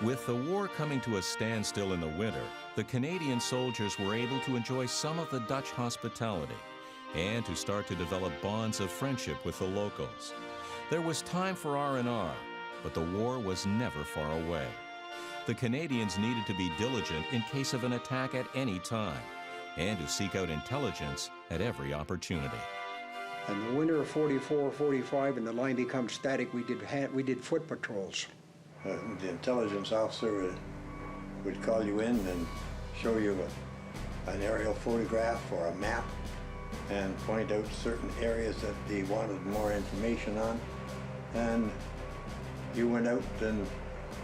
With the war coming to a standstill in the winter, the Canadian soldiers were able to enjoy some of the Dutch hospitality and to start to develop bonds of friendship with the locals. There was time for R&R, but the war was never far away. The Canadians needed to be diligent in case of an attack at any time and to seek out intelligence at every opportunity. In the winter of 44, 45, and the line becomes static, we did foot patrols. The intelligence officer would call you in and show you an aerial photograph or a map and point out certain areas that they wanted more information on. And you went out and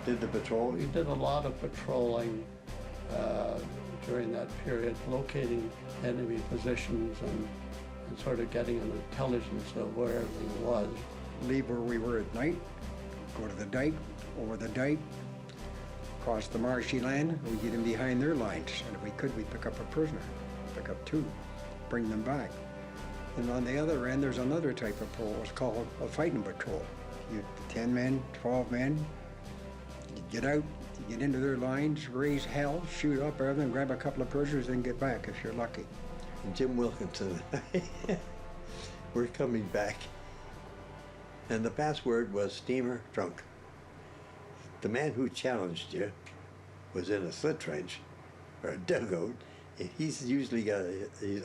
did the patrol. We did a lot of patrolling during that period, locating enemy positions and sort of getting an intelligence of where everything was. Leave where we were at night, go to the dike, over the dike, across the marshy land, we get in behind their lines. And if we could, we'd pick up a prisoner, pick up two, bring them back. And on the other end, there's another type of patrol. It's called a fighting patrol. You 10 men, 12 men, you get out, you get into their lines, raise hell, shoot up everything, grab a couple of prisoners, then get back if you're lucky. And Jim Wilkinson, we're coming back. And the password was steamer trunk. The man who challenged you was in a slit trench or a dugout. He's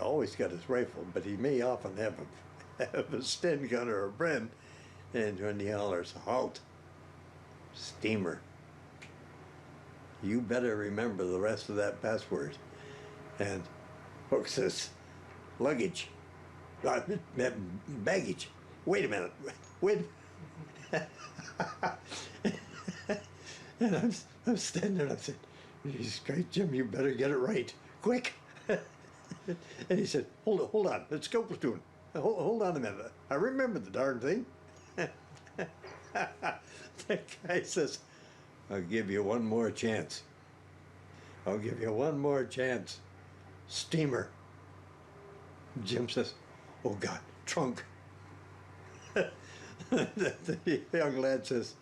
always got his rifle, but he may often have a Sten gun or a Bren. And when he hollers, halt, steamer, you better remember the rest of that password. And Hook says, luggage, baggage. Wait a minute, wait. And I'm standing there and I said, Jesus Christ, Jim, you better get it right, quick. And he said, hold on, let's go platoon. Hold on a minute, I remember the darn thing. That guy says, I'll give you one more chance. I'll give you one more chance. Steamer. Jim says, oh God, trunk. The young lad says,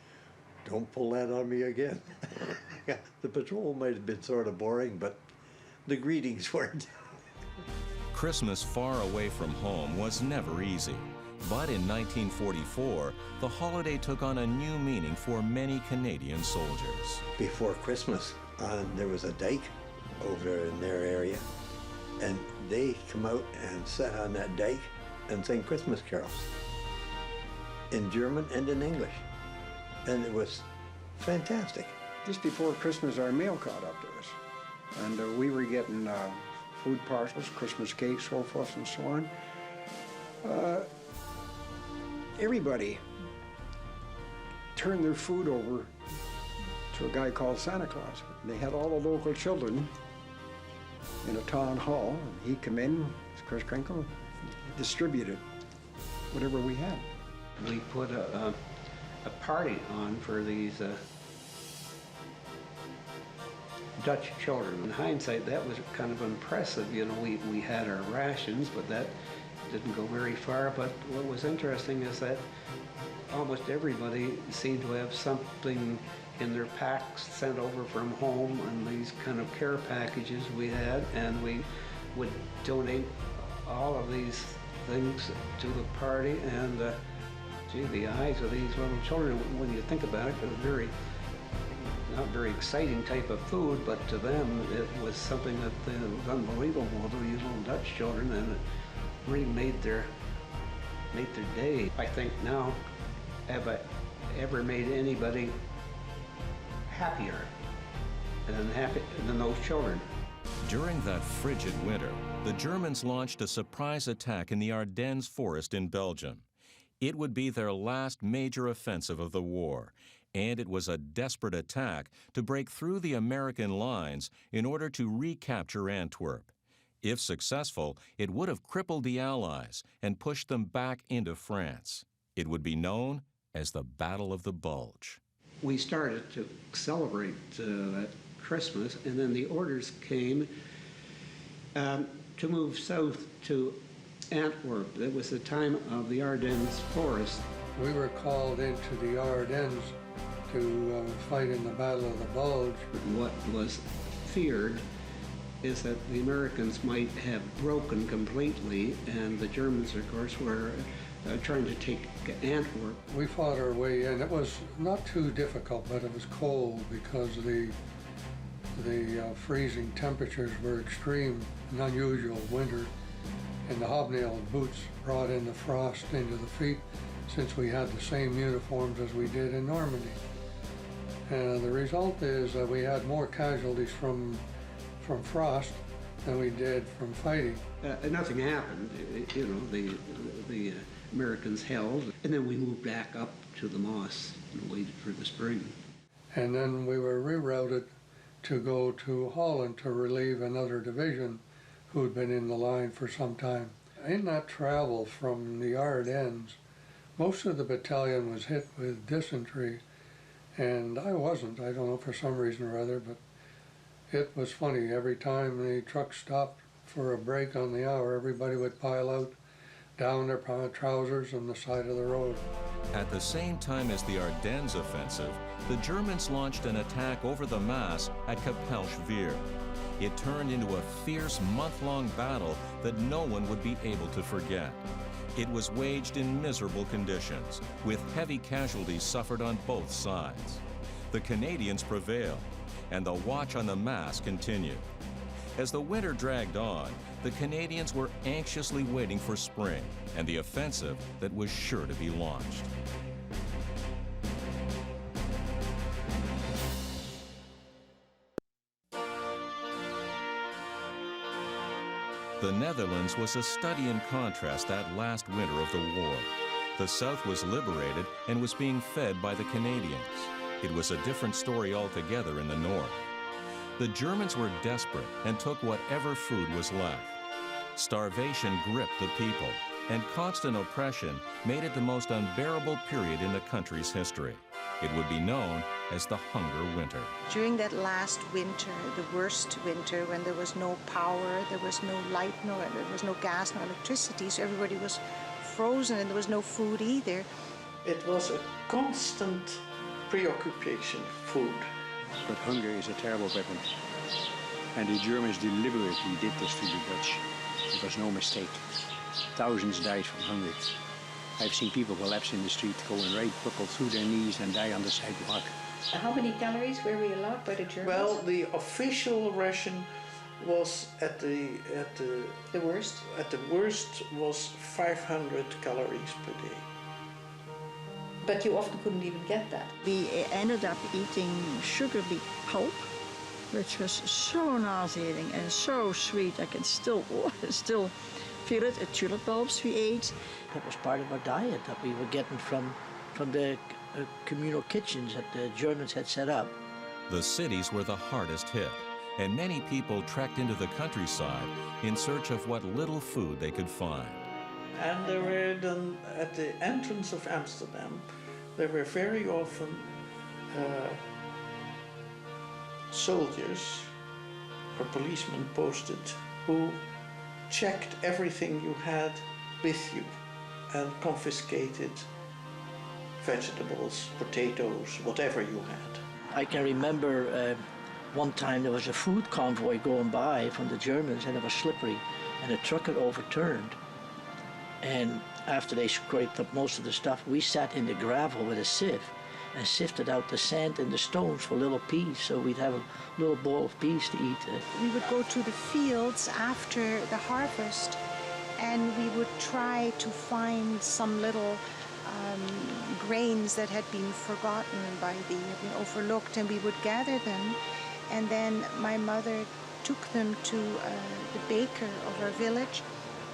don't pull that on me again. The patrol might have been sort of boring, but the greetings weren't. Christmas far away from home was never easy. But in 1944, the holiday took on a new meaning for many Canadian soldiers. Before Christmas, there was a dike over in their area, and they come out and sit on that dike and sing Christmas carols in German and in English. And it was fantastic. Just before Christmas, our mail caught up to us. And we were getting food parcels, Christmas cakes, so forth and so on. Everybody turned their food over to a guy called Santa Claus. They had all the local children in a town hall, and he'd come in, Chris Krinkle, distributed whatever we had. We put a party on for these Dutch children. In hindsight, that was kind of impressive. You know, we had our rations, but that didn't go very far. But what was interesting is that almost everybody seemed to have something in their packs sent over from home, and these kind of care packages we had, and we would donate all of these things to the party. And gee, the eyes of these little children, when you think about it, it was not very exciting type of food, but to them it was something that was unbelievable to these little Dutch children, and it really made their day. I think now, have I ever made anybody happier than those children? During that frigid winter, the Germans launched a surprise attack in the Ardennes forest in Belgium. It would be their last major offensive of the war, and it was a desperate attack to break through the American lines in order to recapture Antwerp. If successful, it would have crippled the Allies and pushed them back into France. It would be known as the Battle of the Bulge. We started to celebrate that Christmas, and then the orders came to move south to Antwerp. It was the time of the Ardennes forest. We were called into the Ardennes to fight in the Battle of the Bulge. What was feared is that the Americans might have broken completely, and the Germans, of course, were trying to take Antwerp. We fought our way in. It was not too difficult, but it was cold because the freezing temperatures were extreme, an unusual winter, and the hobnailed boots brought in the frost into the feet since we had the same uniforms as we did in Normandy. And the result is that we had more casualties from frost than we did from fighting. Nothing happened. You know, the Americans held, and then we moved back up to the Moss and waited for the spring. And then we were rerouted to go to Holland to relieve another division who had been in the line for some time. In that travel from the Ardennes, most of the battalion was hit with dysentery, and I wasn't. I don't know, for some reason or other, but it was funny. Every time the truck stopped for a break on the hour, everybody would pile out down their trousers on the side of the road. At the same time as the Ardennes offensive, the Germans launched an attack over the Maas at Kapellschweer. It turned into a fierce month-long battle that no one would be able to forget. It was waged in miserable conditions, with heavy casualties suffered on both sides. The Canadians prevailed, and the watch on the Maas continued. As the winter dragged on, the Canadians were anxiously waiting for spring and the offensive that was sure to be launched. The Netherlands was a study in contrast that last winter of the war. The South was liberated and was being fed by the Canadians. It was a different story altogether in the North. The Germans were desperate and took whatever food was left. Starvation gripped the people, and constant oppression made it the most unbearable period in the country's history. It would be known as the Hunger Winter. During that last winter, the worst winter, when there was no power, there was no light, there was no gas, no electricity, so everybody was frozen and there was no food either. It was a constant preoccupation, food. But hunger is a terrible weapon. And the Germans deliberately did this to the Dutch. It was no mistake. Thousands died from hunger. I've seen people collapse in the street, going right buckle through their knees and die on the sidewalk. How many calories were we allowed by the Germans? Well, the official ration was at the worst? At the worst was 500 calories per day. But you often couldn't even get that. We ended up eating sugar beet pulp, which was so nauseating and so sweet. I can still feel it. Tulip bulbs we ate. That was part of our diet that we were getting from the communal kitchens that the Germans had set up. The cities were the hardest hit, and many people trekked into the countryside in search of what little food they could find. And there were then, at the entrance of Amsterdam, there were very often soldiers or policemen posted who checked everything you had with you and confiscated vegetables, potatoes, whatever you had. I can remember one time there was a food convoy going by from the Germans, and it was slippery, and the truck had overturned. And after they scraped up most of the stuff, we sat in the gravel with a sieve and sifted out the sand and the stones for little peas, so we'd have a little bowl of peas to eat. We would go to the fields after the harvest, and we would try to find some little grains that had been forgotten had been overlooked, and we would gather them, and then my mother took them to the baker of our village,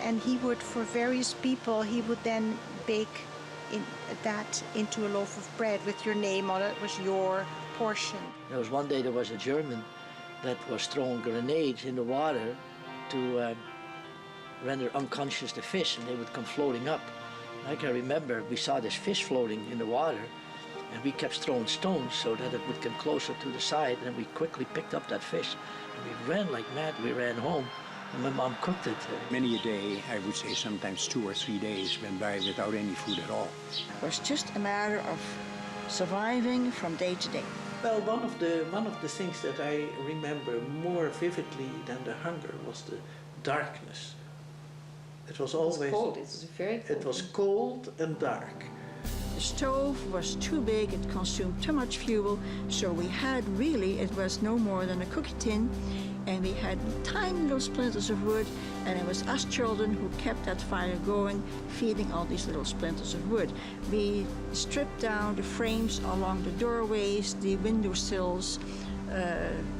and he would, for various people, he would then bake that into a loaf of bread with your name on it. It was your portion. There was one day there was a German that was throwing grenades in the water to render unconscious the fish, and they would come floating up. I can remember we saw this fish floating in the water, and we kept throwing stones so that it would come closer to the side, and we quickly picked up that fish, and we ran like mad. We ran home, and my mom cooked it. Many a day, I would say sometimes 2 or 3 days, went by without any food at all. It was just a matter of surviving from day to day. Well, one of the things that I remember more vividly than the hunger was the darkness. It was always cold. It was very cold. It was cold and dark. The stove was too big, it consumed too much fuel, so we had really, it was no more than a cookie tin, and we had tiny little splinters of wood, and it was us children who kept that fire going, feeding all these little splinters of wood. We stripped down the frames along the doorways, the windowsills,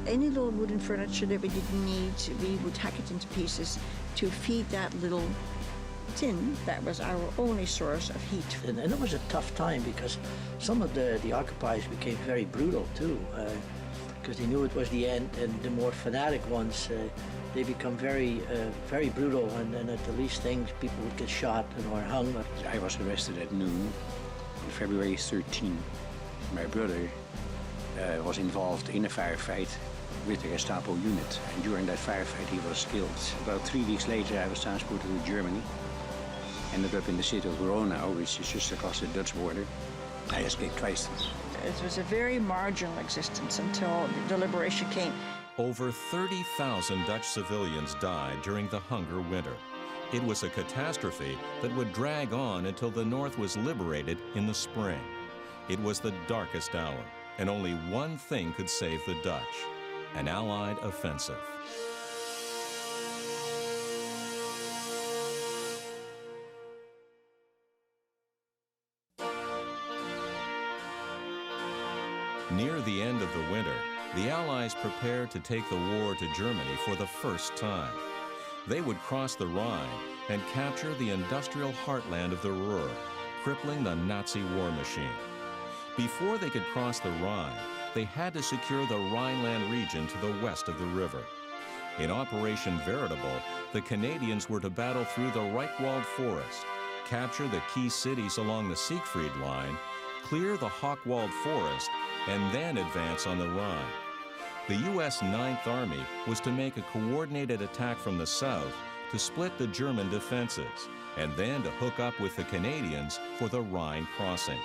any little wooden furniture that we didn't need, we would hack it into pieces to feed that little tin. That was our only source of heat. And it was a tough time because some of the occupiers became very brutal too, because they knew it was the end, and the more fanatic ones, they become very brutal, and at the least things, people would get shot or hung. I was arrested at noon on February 13. My brother was involved in a firefight with the Gestapo unit, and during that firefight he was killed. About 3 weeks later I was transported to Germany. Ended up in the city of Verona, which is just across the Dutch border. I escaped twice. It was a very marginal existence until the liberation came. Over 30,000 Dutch civilians died during the hunger winter. It was a catastrophe that would drag on until the North was liberated in the spring. It was the darkest hour, and only one thing could save the Dutch: an Allied offensive. Near the end of the winter, the Allies prepared to take the war to Germany for the first time. They would cross the Rhine and capture the industrial heartland of the Ruhr, crippling the Nazi war machine. Before they could cross the Rhine, they had to secure the Rhineland region to the west of the river. In Operation Veritable, the Canadians were to battle through the Reichwald forest, capture the key cities along the Siegfried Line, clear the Hochwald forest, and then advance on the Rhine. The U.S. Ninth Army was to make a coordinated attack from the south to split the German defenses, and then to hook up with the Canadians for the Rhine crossing.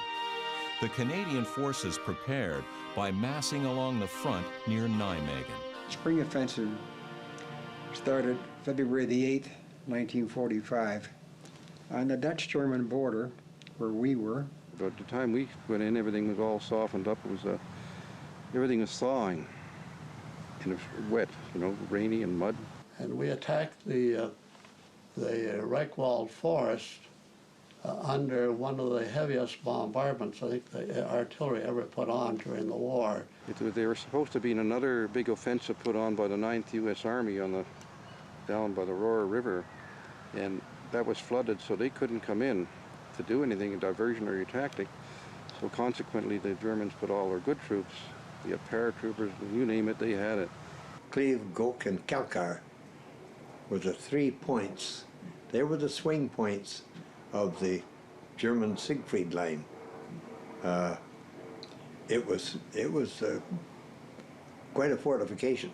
The Canadian forces prepared by massing along the front near Nijmegen. Spring offensive started February the 8th, 1945, on the Dutch-German border where we were. But the time we went in, everything was all softened up. It was everything was thawing, and it was wet, you know, rainy and mud. And we attacked the Reichwald forest under one of the heaviest bombardments I think the artillery ever put on during the war. They were supposed to be in another big offensive put on by the 9th U.S. Army down by the Ruhr River, and that was flooded, so they couldn't come in to do anything, a diversionary tactic. So consequently, the Germans put all their good troops, the paratroopers, you name it, they had it. Cleve, Gok, and Kalkar were the 3 points. They were the swing points of the German Siegfried Line. It was quite a fortification.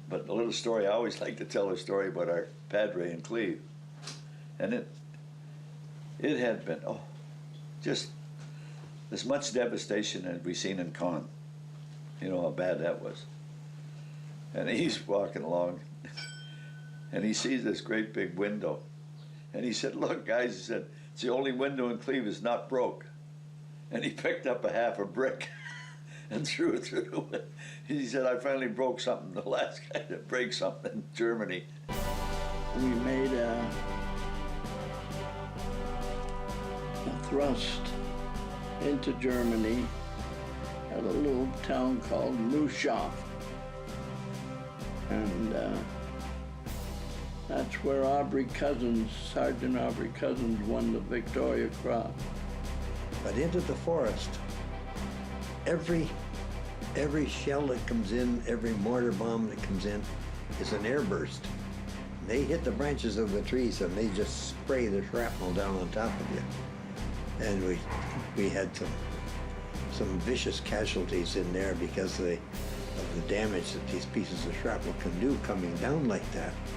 But a little story, I always like to tell a story about our padre in Cleve. And it had been, just as much devastation as we've seen in Caen. You know how bad that was. And he's walking along, and he sees this great big window. And he said, "Look, guys," he said, "it's the only window in Cleve that's not broke." And he picked up a half a brick and threw it through. He said, "I finally broke something, the last guy to break something in Germany." We made a thrust into Germany at a little town called Luschaf. And that's where Sergeant Aubrey Cousins won the Victoria Cross. But into the forest, every shell that comes in, every mortar bomb that comes in is an airburst. They hit the branches of the trees and they just spray the shrapnel down on top of you. And we had some vicious casualties in there because of the damage that these pieces of shrapnel can do coming down like that.